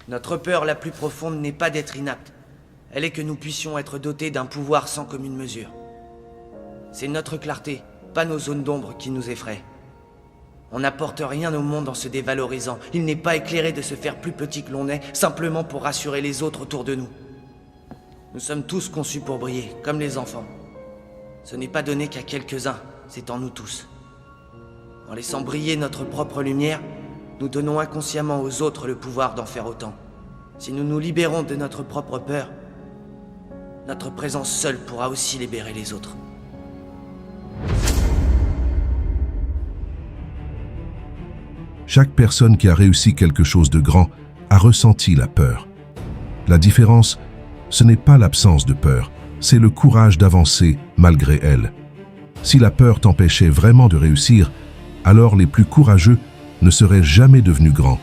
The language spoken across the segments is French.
Notre peur la plus profonde n'est pas d'être inapte. Elle est que nous puissions être dotés d'un pouvoir sans commune mesure. C'est notre clarté, pas nos zones d'ombre qui nous effraient. On n'apporte rien au monde en se dévalorisant. Il n'est pas éclairé de se faire plus petit que l'on est, simplement pour rassurer les autres autour de nous. Nous sommes tous conçus pour briller, comme les enfants. Ce n'est pas donné qu'à quelques-uns, c'est en nous tous. En laissant briller notre propre lumière, nous donnons inconsciemment aux autres le pouvoir d'en faire autant. Si nous nous libérons de notre propre peur, notre présence seule pourra aussi libérer les autres. Chaque personne qui a réussi quelque chose de grand a ressenti la peur. La différence, ce n'est pas l'absence de peur, c'est le courage d'avancer malgré elle. Si la peur t'empêchait vraiment de réussir, alors les plus courageux ne seraient jamais devenus grands.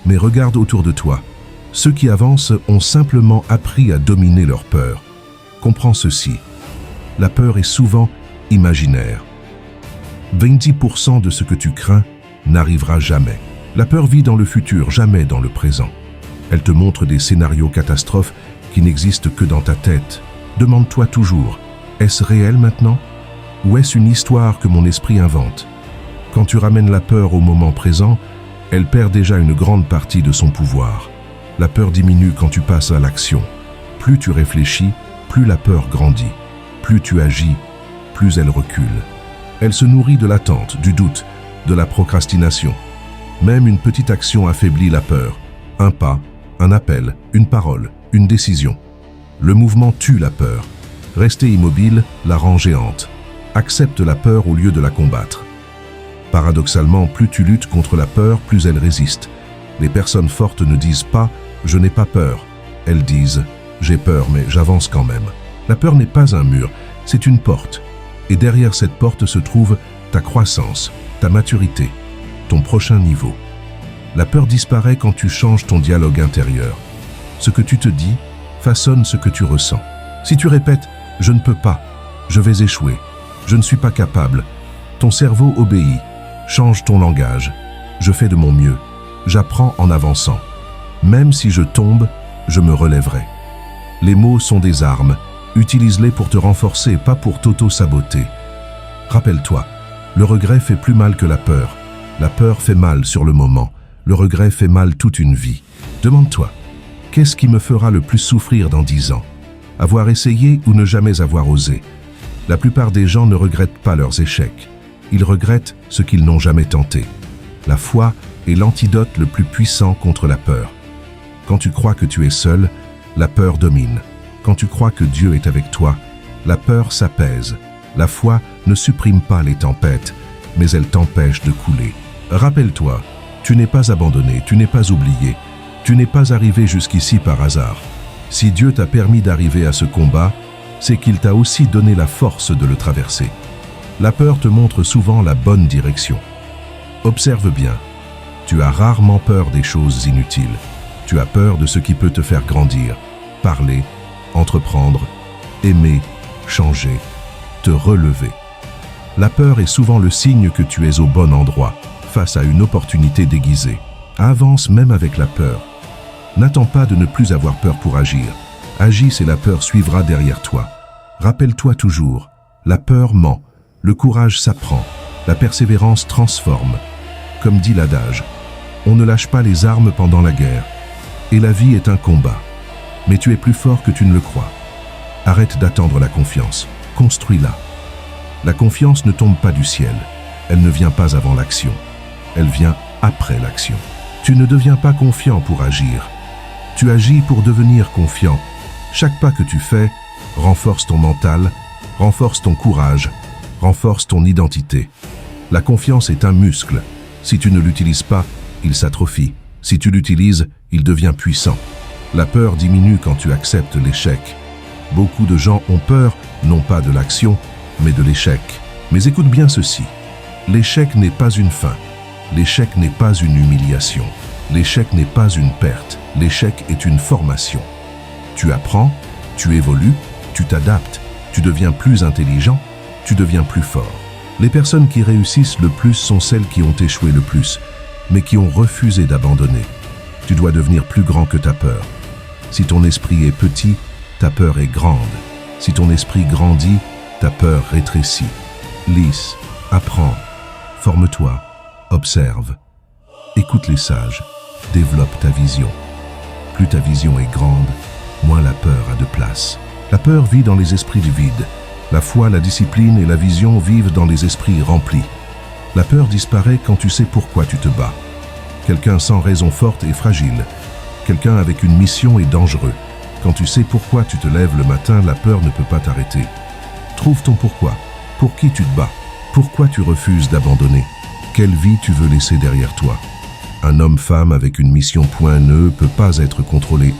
Mais regarde autour de toi. Ceux qui avancent ont simplement appris à dominer leur peur. Comprends ceci. La peur est souvent imaginaire. 20% de ce que tu crains n'arrivera jamais. La peur vit dans le futur, jamais dans le présent. Elle te montre des scénarios catastrophes qui n'existent que dans ta tête. Demande-toi toujours, est-ce réel maintenant? Ou est-ce une histoire que mon esprit invente? Quand tu ramènes la peur au moment présent, elle perd déjà une grande partie de son pouvoir. La peur diminue quand tu passes à l'action. Plus tu réfléchis, plus la peur grandit. Plus tu agis, plus elle recule. Elle se nourrit de l'attente, du doute, de la procrastination. Même une petite action affaiblit la peur. Un pas, un appel, une parole, une décision. Le mouvement tue la peur. Rester immobile la rend géante. Accepte la peur au lieu de la combattre. Paradoxalement, plus tu luttes contre la peur, plus elle résiste. Les personnes fortes ne disent pas « je n'ai pas peur ». Elles disent « j'ai peur, mais j'avance quand même ». La peur n'est pas un mur, c'est une porte. Et derrière cette porte se trouve ta croissance, ta maturité, ton prochain niveau. La peur disparaît quand tu changes ton dialogue intérieur. Ce que tu te dis façonne ce que tu ressens. Si tu répètes « je ne peux pas »,« je vais échouer »,« je ne suis pas capable », ton cerveau obéit. Change ton langage. Je fais de mon mieux. J'apprends en avançant. Même si je tombe, je me relèverai. Les mots sont des armes. Utilise-les pour te renforcer, pas pour t'auto-saboter. Rappelle-toi, le regret fait plus mal que la peur. La peur fait mal sur le moment. Le regret fait mal toute une vie. Demande-toi, qu'est-ce qui me fera le plus souffrir dans 10 ans? Avoir essayé ou ne jamais avoir osé? La plupart des gens ne regrettent pas leurs échecs. Ils regrettent ce qu'ils n'ont jamais tenté. La foi est l'antidote le plus puissant contre la peur. Quand tu crois que tu es seul, la peur domine. Quand tu crois que Dieu est avec toi, la peur s'apaise. La foi ne supprime pas les tempêtes, mais elle t'empêche de couler. Rappelle-toi, tu n'es pas abandonné, tu n'es pas oublié, tu n'es pas arrivé jusqu'ici par hasard. Si Dieu t'a permis d'arriver à ce combat, c'est qu'il t'a aussi donné la force de le traverser. La peur te montre souvent la bonne direction. Observe bien. Tu as rarement peur des choses inutiles. Tu as peur de ce qui peut te faire grandir, parler, entreprendre, aimer, changer, te relever. La peur est souvent le signe que tu es au bon endroit, face à une opportunité déguisée. Avance même avec la peur. N'attends pas de ne plus avoir peur pour agir. Agis et la peur suivra derrière toi. Rappelle-toi toujours, la peur ment. Le courage s'apprend, la persévérance transforme. Comme dit l'adage, on ne lâche pas les armes pendant la guerre. Et la vie est un combat. Mais tu es plus fort que tu ne le crois. Arrête d'attendre la confiance, construis-la. La confiance ne tombe pas du ciel. Elle ne vient pas avant l'action. Elle vient après l'action. Tu ne deviens pas confiant pour agir. Tu agis pour devenir confiant. Chaque pas que tu fais renforce ton mental, renforce ton courage, renforce ton identité. La confiance est un muscle. Si tu ne l'utilises pas, il s'atrophie. Si tu l'utilises, il devient puissant. La peur diminue quand tu acceptes l'échec. Beaucoup de gens ont peur, non pas de l'action, mais de l'échec. Mais écoute bien ceci. L'échec n'est pas une fin. L'échec n'est pas une humiliation. L'échec n'est pas une perte. L'échec est une formation. Tu apprends, tu évolues, tu t'adaptes, tu deviens plus intelligent, tu deviens plus fort. Les personnes qui réussissent le plus sont celles qui ont échoué le plus, mais qui ont refusé d'abandonner. Tu dois devenir plus grand que ta peur. Si ton esprit est petit, ta peur est grande. Si ton esprit grandit, ta peur rétrécit. Lise, apprends, forme-toi, observe. Écoute les sages, développe ta vision. Plus ta vision est grande, moins la peur a de place. La peur vit dans les esprits vides. La foi, la discipline et la vision vivent dans les esprits remplis. La peur disparaît quand tu sais pourquoi tu te bats. Quelqu'un sans raison forte est fragile. Quelqu'un avec une mission est dangereux. Quand tu sais pourquoi tu te lèves le matin, la peur ne peut pas t'arrêter. Trouve ton pourquoi. Pour qui tu te bats? Pourquoi tu refuses d'abandonner? Quelle vie tu veux laisser derrière toi? Un homme-femme avec une mission ne peut pas être contrôlé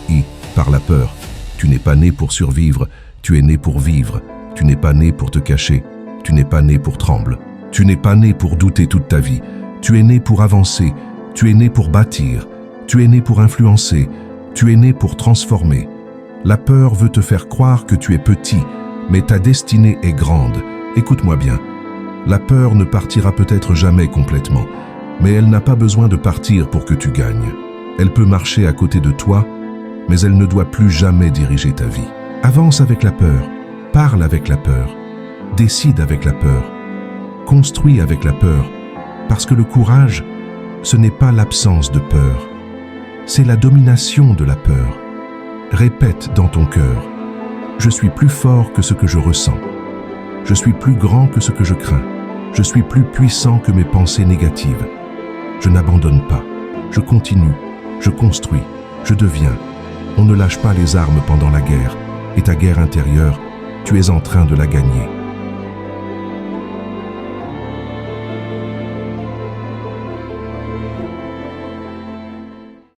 par la peur. Tu n'es pas né pour survivre, tu es né pour vivre. Tu n'es pas né pour te cacher, tu n'es pas né pour trembler. Tu n'es pas né pour douter toute ta vie. Tu es né pour avancer, tu es né pour bâtir, tu es né pour influencer, tu es né pour transformer. La peur veut te faire croire que tu es petit, mais ta destinée est grande. Écoute-moi bien, la peur ne partira peut-être jamais complètement, mais elle n'a pas besoin de partir pour que tu gagnes. Elle peut marcher à côté de toi, mais elle ne doit plus jamais diriger ta vie. Avance avec la peur, parle avec la peur, décide avec la peur, construis avec la peur, parce que le courage, ce n'est pas l'absence de peur, c'est la domination de la peur. Répète dans ton cœur, je suis plus fort que ce que je ressens. Je suis plus grand que ce que je crains. Je suis plus puissant que mes pensées négatives. Je n'abandonne pas. Je continue. Je construis. Je deviens. On ne lâche pas les armes pendant la guerre. Et ta guerre intérieure, tu es en train de la gagner.